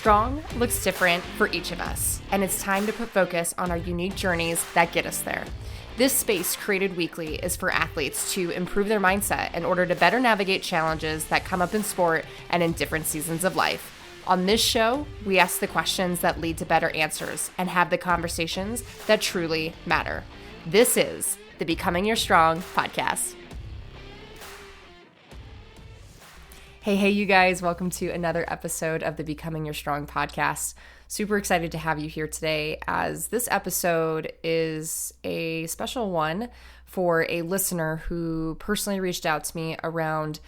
Strong looks different for each of us, and it's time to put focus on our unique journeys that get us there. This space, created weekly, is for athletes to improve their mindset in order to better navigate challenges that come up in sport and in different seasons of life. On this show, we ask the questions that lead to better answers and have the conversations that truly matter. This is the Becoming Your Strong podcast. Hey, you guys, welcome to another episode of the Becoming Your Strong podcast. Super excited to have you here today, as this episode is a special one for a listener who personally reached out to me around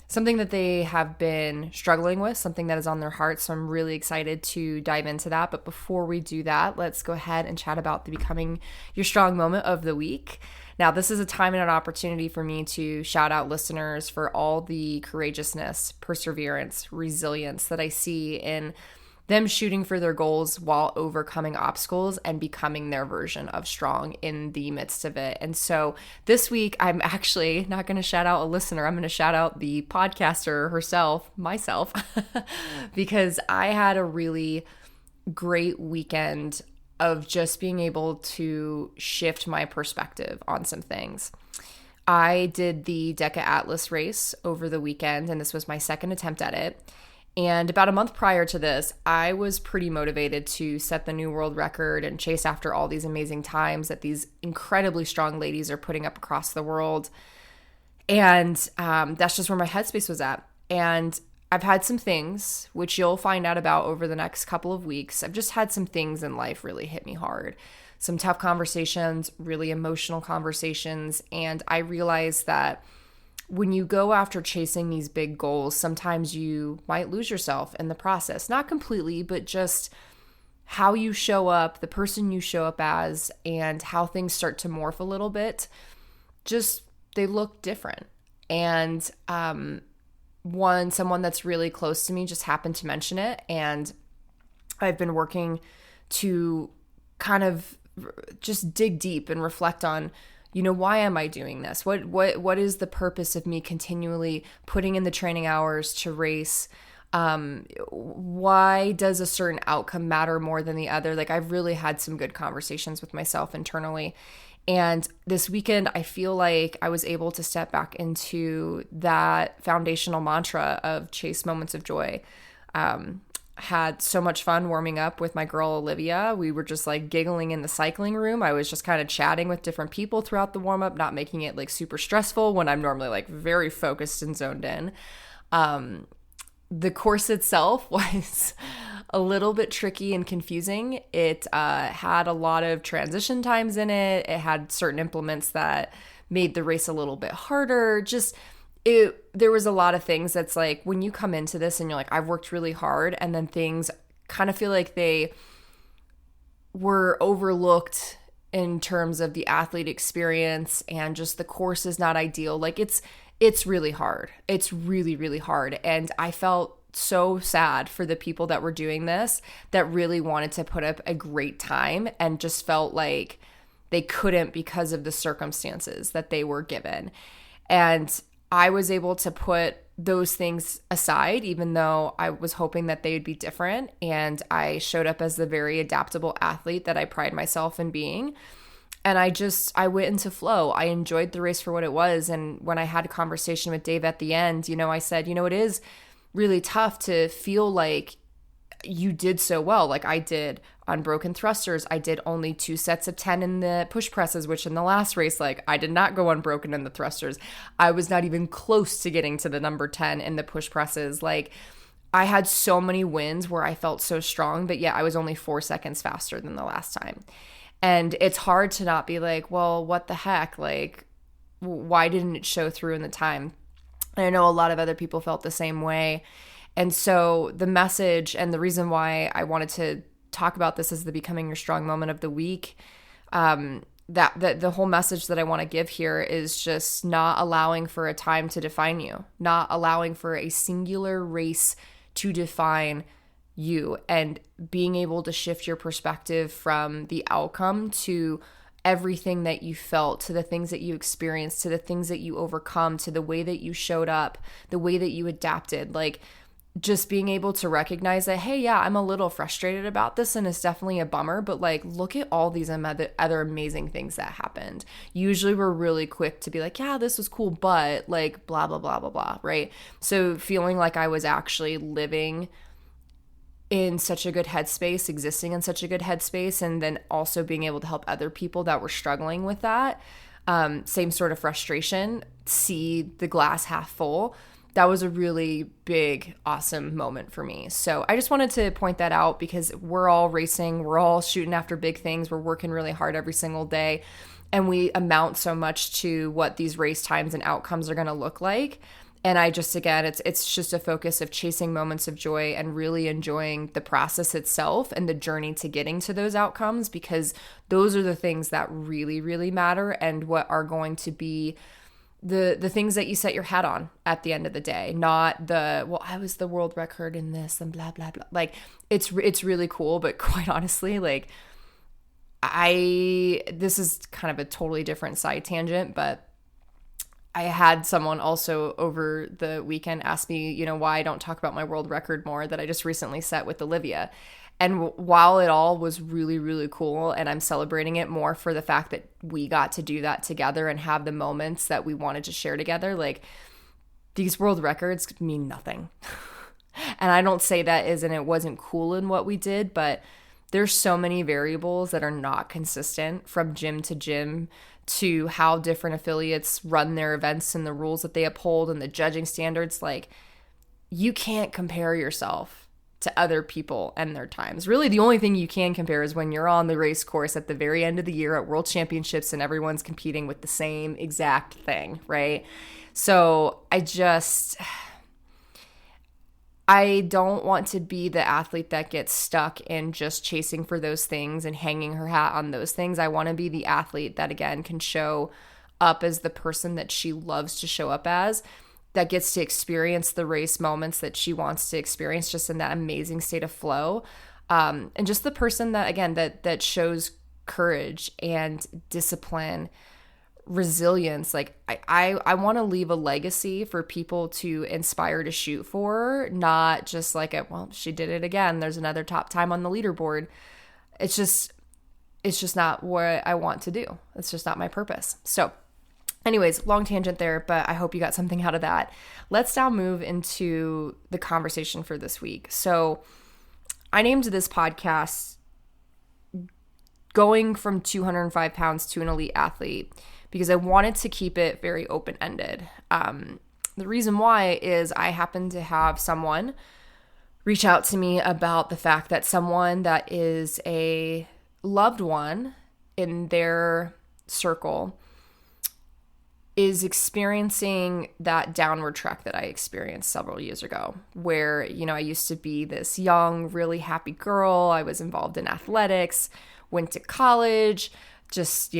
something that they have been struggling with, something that is on their heart. So I'm really excited to dive into that. But before we do that, let's go ahead and chat about the Becoming Your Strong moment of the week. Now, this is a time and an opportunity for me to shout out listeners for all the courageousness, perseverance, resilience that I see in them shooting for their goals while overcoming obstacles and becoming their version of strong in the midst of it. And so this week, I'm actually not going to shout out a listener. I'm going to shout out the podcaster herself, myself, because I had a really great weekend of just being able to shift my perspective on some things. I did the Deca Atlas race over the weekend, and this was my second attempt at it. And about a month prior to this, I was pretty motivated to set the new world record and chase after all these amazing times that these incredibly strong ladies are putting up across the world. And that's just where my headspace was at. And I've had some things, which you'll find out about over the next couple of weeks. I've just had some things in life really hit me hard. Some tough conversations, really emotional conversations. And I realized that when you go after chasing these big goals, sometimes you might lose yourself in the process. Not completely, but just how you show up, the person you show up as, and how things start to morph a little bit. Just, they look different. And someone that's really close to me just happened to mention it. And I've been working to kind of just dig deep and reflect on, why am I doing this? What is the purpose of me continually putting in the training hours to race? Why does a certain outcome matter more than the other? Like, I've really had some good conversations with myself internally. And this weekend, I feel like I was able to step back into that foundational mantra of chase moments of joy. Had so much fun warming up with my girl Olivia. We were just like giggling in the cycling room. I was just kind of chatting with different people throughout the warm up, not making it like super stressful when I'm normally like very focused and zoned in. The course itself was a little bit tricky and confusing. It had a lot of transition times in it. It had certain implements that made the race a little bit harder. There was a lot of things that's like when you come into this and you're like, I've worked really hard, and then things kind of feel like they were overlooked in terms of the athlete experience, and just the course is not ideal. Like it's really hard. It's really, really hard. And I felt so sad for the people that were doing this that really wanted to put up a great time and just felt like they couldn't because of the circumstances that they were given. And I was able to put those things aside, even though I was hoping that they would be different. And I showed up as the very adaptable athlete that I pride myself in being. And I went into flow. I enjoyed the race for what it was. And when I had a conversation with Dave at the end, I said, it is really tough to feel like you did so well. Like I did unbroken thrusters. I did only 2 sets of 10 in the push presses, which in the last race, like I did not go unbroken in the thrusters. I was not even close to getting to the number 10 in the push presses. Like I had so many wins where I felt so strong, but yeah, I was only 4 seconds faster than the last time. And it's hard to not be like, well, what the heck? Like, why didn't it show through in the time? And I know a lot of other people felt the same way. And so the message and the reason why I wanted to talk about this as the Becoming Your Strong moment of the week, that the whole message that I want to give here is just not allowing for a time to define you, not allowing for a singular race to define you, and being able to shift your perspective from the outcome to everything that you felt, to the things that you experienced, to the things that you overcome, to the way that you showed up, the way that you adapted. Like just being able to recognize that, hey, yeah, I'm a little frustrated about this and it's definitely a bummer, but like, look at all these other amazing things that happened. Usually we're really quick to be like, yeah, this was cool, but like blah, blah, blah, blah, blah, right? So feeling like I was actually living in such a good headspace, existing in such a good headspace, and then also being able to help other people that were struggling with that same sort of frustration, see the glass half full. That was a really big, awesome moment for me. So I just wanted to point that out because we're all racing. We're all shooting after big things. We're working really hard every single day. And we amount so much to what these race times and outcomes are going to look like. And I just, again, it's just a focus of chasing moments of joy and really enjoying the process itself and the journey to getting to those outcomes, because those are the things that really, really matter and what are going to be the things that you set your hat on at the end of the day, not the, well, I was the world record in this and blah, blah, blah. Like, it's really cool, but quite honestly, like, this is kind of a totally different side tangent, but I had someone also over the weekend ask me, why I don't talk about my world record more that I just recently set with Olivia. And while it all was really, really cool, and I'm celebrating it more for the fact that we got to do that together and have the moments that we wanted to share together, like, these world records mean nothing. And I don't say that as in it wasn't cool in what we did, but there's so many variables that are not consistent from gym to gym, to how different affiliates run their events and the rules that they uphold and the judging standards. Like, you can't compare yourself to other people and their times. Really, the only thing you can compare is when you're on the race course at the very end of the year at World Championships and everyone's competing with the same exact thing, right? So I don't want to be the athlete that gets stuck in just chasing for those things and hanging her hat on those things. I want to be the athlete that, again, can show up as the person that she loves to show up as, that gets to experience the race moments that she wants to experience, just in that amazing state of flow. And just the person that, again, that shows courage and discipline, resilience. Like, I want to leave a legacy for people to inspire to shoot for, not just like well, she did it again, there's another top time on the leaderboard. It's just not what I want to do. It's just not my purpose. So anyways, long tangent there, but I hope you got something out of that. Let's now move into the conversation for this week. So I named this podcast Going from 205 Pounds to an Elite Athlete because I wanted to keep it very open-ended. The reason why is I happen to have someone reach out to me about the fact that someone that is a loved one in their circle is experiencing that downward trek that I experienced several years ago, where, I used to be this young, really happy girl. I was involved in athletics, went to college, just,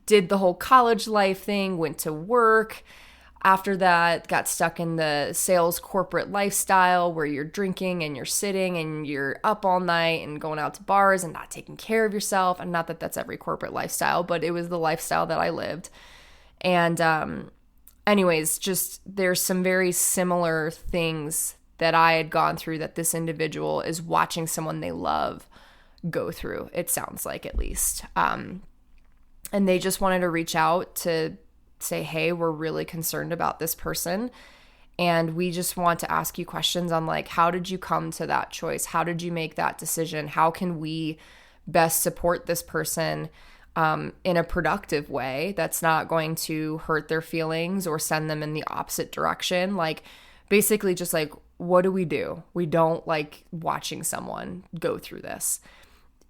did the whole college life thing, went to work. After that, got stuck in the sales corporate lifestyle where you're drinking and you're sitting and you're up all night and going out to bars and not taking care of yourself. And not that that's every corporate lifestyle, but it was the lifestyle that I lived. And anyways, just there's some very similar things that I had gone through that this individual is watching someone they love go through, it sounds like, at least. And they just wanted to reach out to say, hey, we're really concerned about this person. And we just want to ask you questions on, like, how did you come to that choice? How did you make that decision? How can we best support this person in a productive way that's not going to hurt their feelings or send them in the opposite direction? Like, basically just like, what do? We don't like watching someone go through this.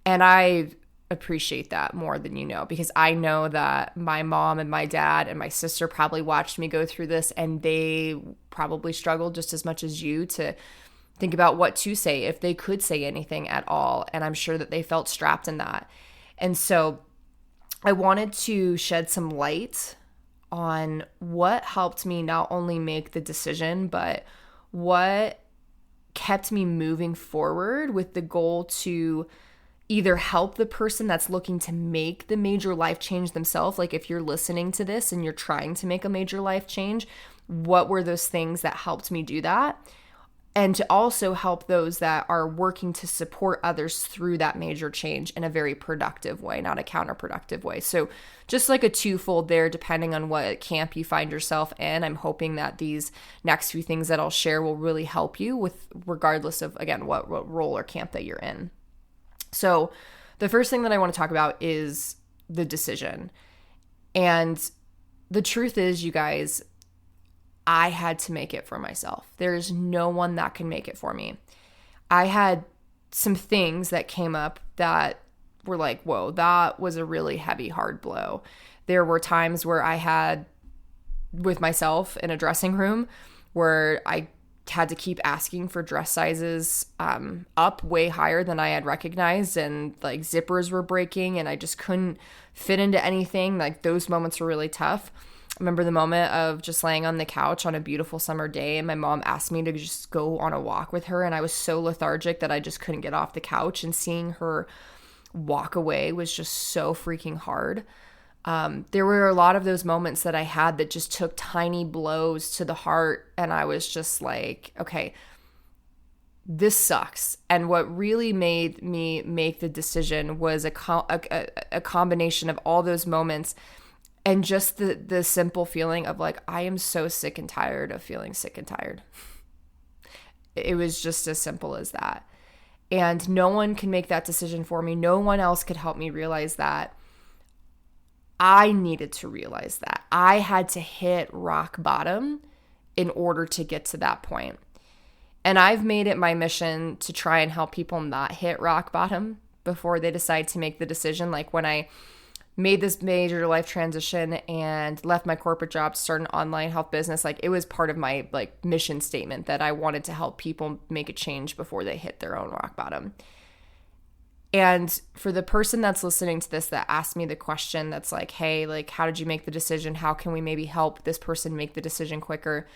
And I appreciate that more than you know, because I know that my mom and my dad and my sister probably watched me go through this, and they probably struggled just as much as you to think about what to say, if they could say anything at all. And I'm sure that they felt strapped in that. And so I wanted to shed some light on what helped me not only make the decision, but what kept me moving forward with the goal to either help the person that's looking to make the major life change themselves. Like, if you're listening to this and you're trying to make a major life change, what were those things that helped me do that? and to also help those that are working to support others through that major change in a very productive way, not a counterproductive way. So just like a twofold there, depending on what camp you find yourself in. I'm hoping that these next few things that I'll share will really help you with, regardless of, again, what role or camp that you're in. So the first thing that I want to talk about is the decision. And the truth is, you guys, I had to make it for myself. There's no one that can make it for me. I had some things that came up that were like, whoa, that was a really heavy, hard blow. There were times where I had, with myself in a dressing room, where I had to keep asking for dress sizes up way higher than I had recognized, and like zippers were breaking and I just couldn't fit into anything. Like those moments were really tough. I remember the moment of just laying on the couch on a beautiful summer day, and my mom asked me to just go on a walk with her, and I was so lethargic that I just couldn't get off the couch, and seeing her walk away was just so freaking hard. There were a lot of those moments that I had that just took tiny blows to the heart, and I was just like, okay, this sucks. And what really made me make the decision was a combination of all those moments, and just the simple feeling of like, I am so sick and tired of feeling sick and tired. It was just as simple as that. And no one can make that decision for me. No one else could help me realize that. I needed to realize that. I had to hit rock bottom in order to get to that point. And I've made it my mission to try and help people not hit rock bottom before they decide to make the decision. Like when I made this major life transition and left my corporate job to start an online health business, like it was part of my like mission statement that I wanted to help people make a change before they hit their own rock bottom. And for the person that's listening to this that asked me the question that's like, hey, like, how did you make the decision? How can we maybe help this person make the decision quicker?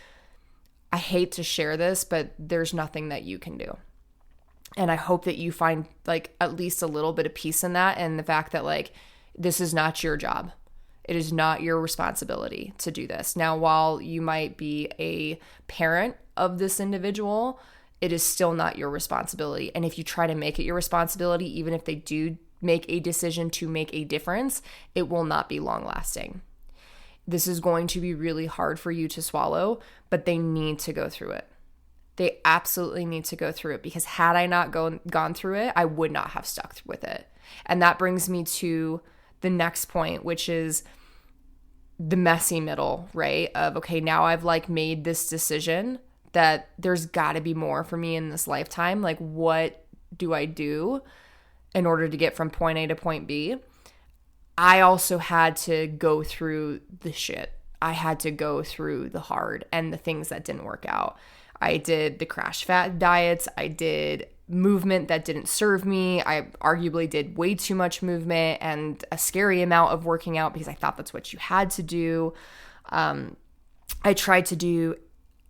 I hate to share this, but there's nothing that you can do. And I hope that you find like at least a little bit of peace in that, and the fact that like, this is not your job. It is not your responsibility to do this. Now, while you might be a parent of this individual, it is still not your responsibility. And if you try to make it your responsibility, even if they do make a decision to make a difference, it will not be long lasting. This is going to be really hard for you to swallow, but they need to go through it. They absolutely need to go through it, because had I not gone through it, I would not have stuck with it. And that brings me to the next point, which is the messy middle, right? Of, okay, now I've like made this decision that there's got to be more for me in this lifetime. Like, what do I do in order to get from point A to point B? I also had to go through the shit. I had to go through the hard and the things that didn't work out. I did the crash fat diets. I did movement that didn't serve me. I arguably did way too much movement and a scary amount of working out because I thought that's what you had to do. I tried to do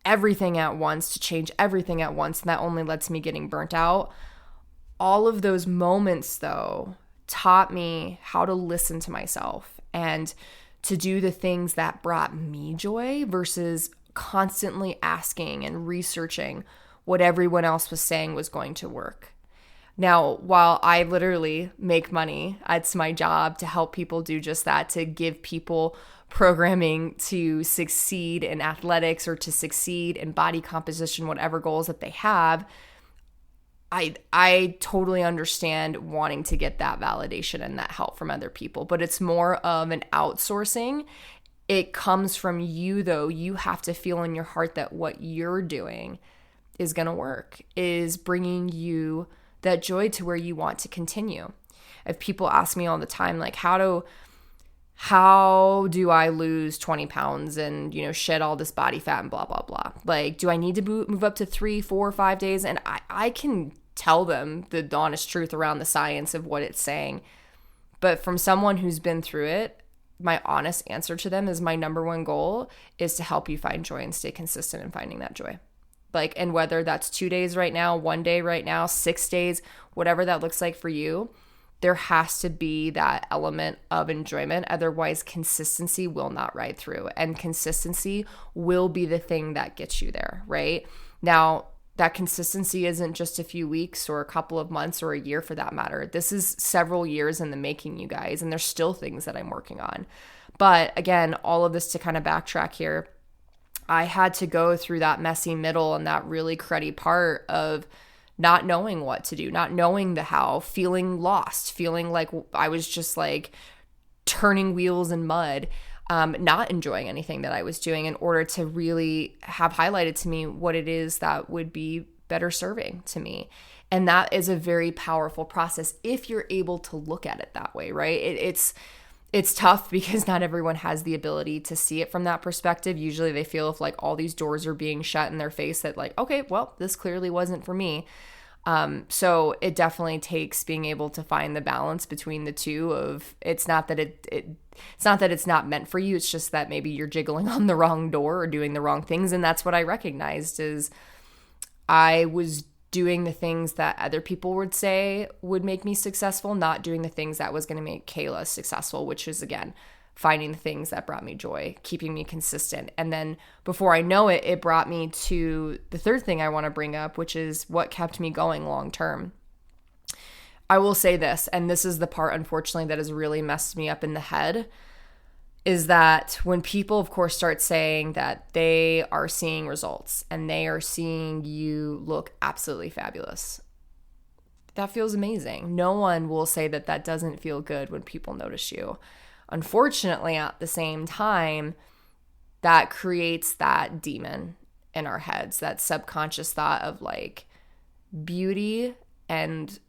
everything at once, to change everything at once, and that only led to me getting burnt out. All of those moments, though, taught me how to listen to myself and to do the things that brought me joy versus constantly asking and researching what everyone else was saying was going to work. Now, while I literally make money, it's my job to help people do just that, to give people programming to succeed in athletics or to succeed in body composition, whatever goals that they have. I totally understand wanting to get that validation and that help from other people, but it's more of an outsourcing. It comes from you, though. You have to feel in your heart that what you're doing is going to work, is bringing you that joy to where you want to continue. If people ask me all the time, like, how do I lose 20 pounds and, shed all this body fat and blah, blah, blah. Like, do I need to move up to 3, 4, 5 days? And I can tell them the honest truth around the science of what it's saying. But from someone who's been through it, my honest answer to them is my number one goal is to help you find joy and stay consistent in finding that joy. Like, and whether that's 2 days right now, 1 day right now, 6 days, whatever that looks like for you, there has to be that element of enjoyment. Otherwise, consistency will not ride through, and consistency will be the thing that gets you there, right? Now, that consistency isn't just a few weeks or a couple of months or a year for that matter. This is several years in the making, you guys, and there's still things that I'm working on. But again, all of this to kind of backtrack here, I had to go through that messy middle and that really cruddy part of not knowing what to do, not knowing the how, feeling lost, feeling like I was just like turning wheels in mud, not enjoying anything that I was doing, in order to really have highlighted to me what it is that would be better serving to me. And that is a very powerful process if you're able to look at it that way, right? It's tough because not everyone has the ability to see it from that perspective. Usually they feel if like all these doors are being shut in their face that like, okay, well, this clearly wasn't for me. So it definitely takes being able to find the balance between the two of, it's not that it's not that it's not meant for you. It's just that maybe you're jiggling on the wrong door or doing the wrong things. And that's what I recognized is I was doing the things that other people would say would make me successful, not doing the things that was going to make Kayla successful, which is, again, finding the things that brought me joy, keeping me consistent. And then before I know it, it brought me to the third thing I want to bring up, which is what kept me going long term. I will say this, and this is the part, unfortunately, that has really messed me up in the head, is that when people, of course, start saying that they are seeing results and they are seeing you look absolutely fabulous, that feels amazing. No one will say that that doesn't feel good when people notice you. Unfortunately, at the same time, that creates that demon in our heads, that subconscious thought of like beauty and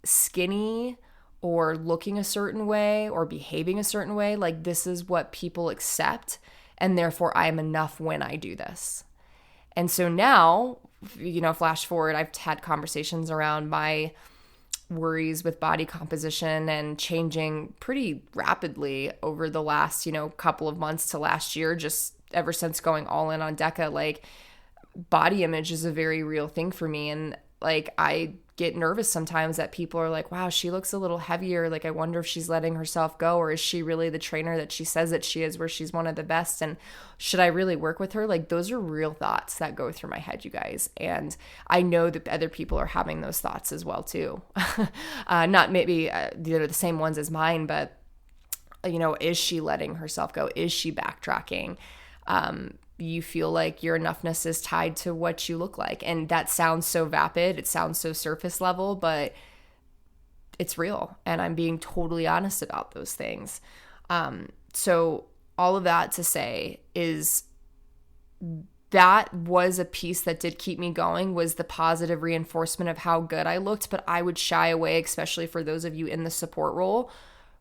skinny or looking a certain way or behaving a certain way, like this is what people accept, and therefore I am enough when I do this. And so now, flash forward, I've had conversations around my worries with body composition and changing pretty rapidly over the last, couple of months to last year, just ever since going all in on DECA. Like, body image is a very real thing for me. And like, I get nervous sometimes that people are like, wow, she looks a little heavier. Like, I wonder if she's letting herself go, or is she really the trainer that she says that she is, where she's one of the best? And should I really work with her? Like, those are real thoughts that go through my head, you guys. And I know that other people are having those thoughts as well too. Not maybe the same ones as mine, but is she letting herself go? Is she backtracking? You feel like your enoughness is tied to what you look like. And that sounds so vapid. It sounds so surface level, but it's real. And I'm being totally honest about those things. So all of that to say is that was a piece that did keep me going, was the positive reinforcement of how good I looked. But I would shy away, especially for those of you in the support role,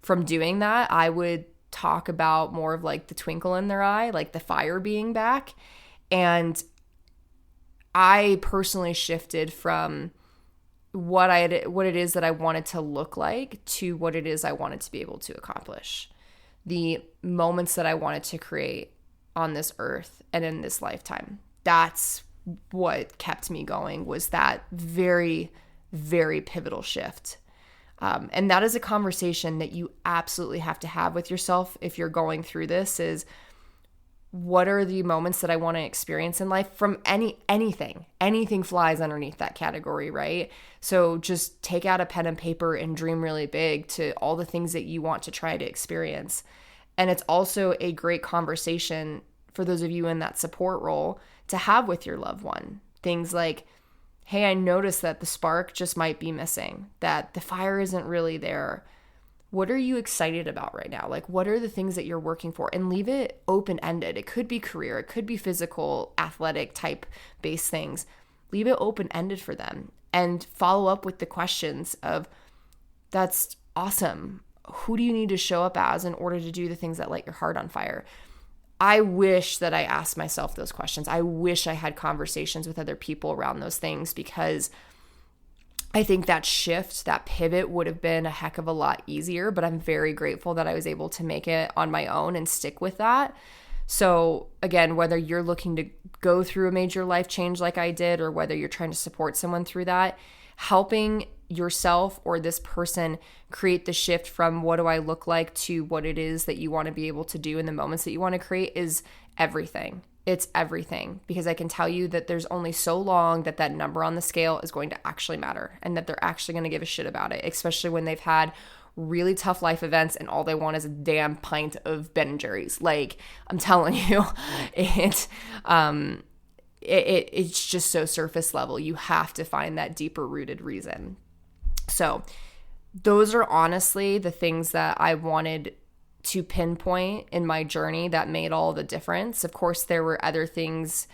from doing that. I would talk about more of like the twinkle in their eye, like the fire being back. And I personally shifted from what it is that I wanted to look like to what it is I wanted to be able to accomplish. The moments that I wanted to create on this earth and in this lifetime. That's what kept me going, was that very, very pivotal shift. And that is a conversation that you absolutely have to have with yourself if you're going through this, is what are the moments that I want to experience in life from anything flies underneath that category, right? So just take out a pen and paper and dream really big to all the things that you want to try to experience. And it's also a great conversation for those of you in that support role to have with your loved one. Things like, hey, I noticed that the spark just might be missing, that the fire isn't really there. What are you excited about right now? Like, what are the things that you're working for? And leave it open-ended. It could be career, it could be physical, athletic type based things. Leave it open-ended for them and follow up with the questions of, that's awesome. Who do you need to show up as in order to do the things that light your heart on fire? I wish that I asked myself those questions. I wish I had conversations with other people around those things, because I think that shift, that pivot would have been a heck of a lot easier, but I'm very grateful that I was able to make it on my own and stick with that. So again, whether you're looking to go through a major life change like I did, or whether you're trying to support someone through that, helping yourself or this person create the shift from what do I look like to what it is that you want to be able to do in the moments that you want to create is everything. it's everything, because I can tell you that there's only so long that that number on the scale is going to actually matter and that they're actually going to give a shit about it, especially when they've had really tough life events and all they want is a damn pint of Ben and Jerry's. Like, I'm telling you, it's just so surface level. You have to find that deeper rooted reason. So those are honestly the things that I wanted to pinpoint in my journey that made all the difference. Of course, there were other things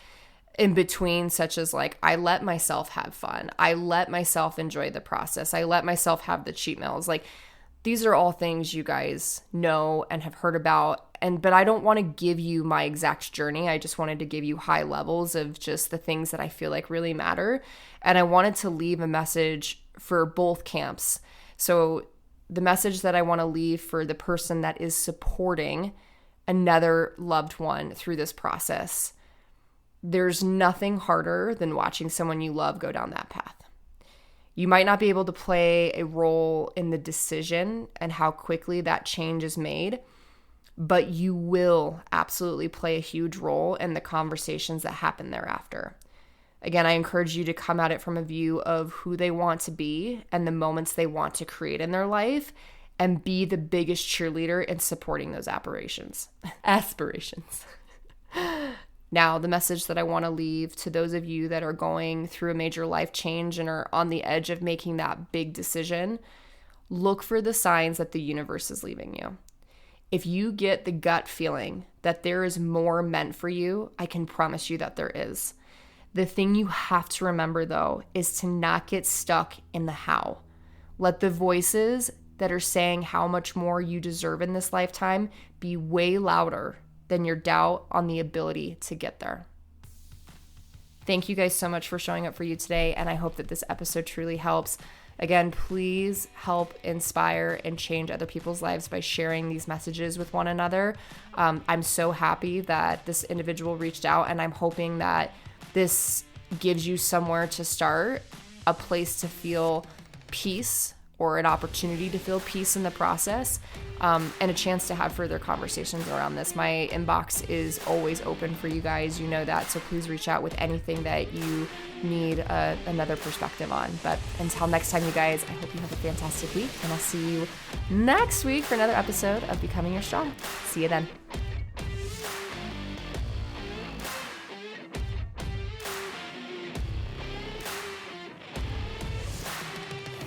in between, such as like, I let myself have fun. I let myself enjoy the process. I let myself have the cheat meals. Like, these are all things you guys know and have heard about. But I don't want to give you my exact journey. I just wanted to give you high levels of just the things that I feel like really matter. And I wanted to leave a message for both camps. So the message that I want to leave for the person that is supporting another loved one through this process: there's nothing harder than watching someone you love go down that path. You might not be able to play a role in the decision and how quickly that change is made, but you will absolutely play a huge role in the conversations that happen thereafter. Again, I encourage you to come at it from a view of who they want to be and the moments they want to create in their life, and be the biggest cheerleader in supporting those aspirations. Now, the message that I want to leave to those of you that are going through a major life change and are on the edge of making that big decision: look for the signs that the universe is leaving you. If you get the gut feeling that there is more meant for you, I can promise you that there is. The thing you have to remember, though, is to not get stuck in the how. Let the voices that are saying how much more you deserve in this lifetime be way louder than your doubt on the ability to get there. Thank you guys so much for showing up for you today, and I hope that this episode truly helps. Again, please help inspire and change other people's lives by sharing these messages with one another. I'm so happy that this individual reached out, and I'm hoping that this gives you somewhere to start, a place to feel peace, or an opportunity to feel peace in the process, and a chance to have further conversations around this. My inbox is always open for you guys. You know that. So please reach out with anything that you need another perspective on. But until next time, you guys, I hope you have a fantastic week, and I'll see you next week for another episode of Becoming Your Strong. See you then.